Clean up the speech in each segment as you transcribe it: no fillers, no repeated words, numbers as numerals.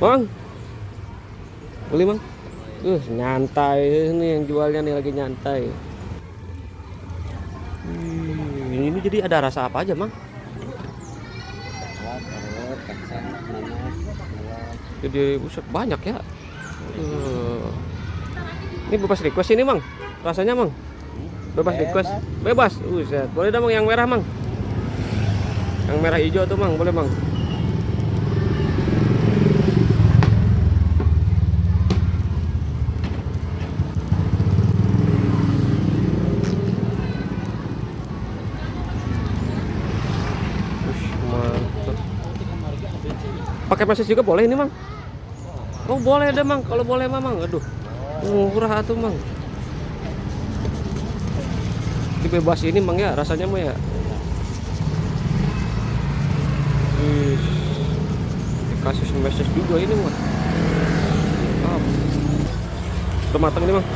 Bang, beli Bang. Nyantai ini yang jualnya nih lagi nyantai. Ini jadi ada rasa apa aja, Mang? Kacang, nanas, Jadi buset banyak ya. Ini bebas request ini, Mang. Rasanya, Mang. Bebas request. Bebas. Buset. Boleh dah, Mang, yang merah, Mang. Yang merah hijau tuh, Mang. Boleh, Mang. Mantap. Pakai meses juga boleh ini, Mang. Oh, boleh deh, Mang. Kalau boleh, Mang. Aduh. Murah tuh, Mang. Dibebas ini, Mang ya, rasanya mah ya. Dikasih meses juga ini, Mang. Udah matang ini, Mang.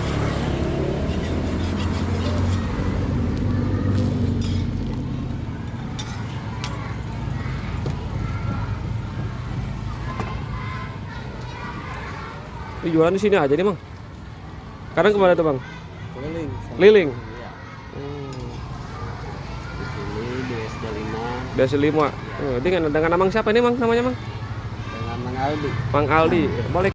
Ini jualan di sini aja nih, Mang. Sekarang kemana tuh, Bang? keliling. Liling. Iya. Di sini BSD 5 Biasa 5. Dengan Amang siapa nih, Mang, namanya, Mang? dengan Mang Aldi. Mang Aldi. Boleh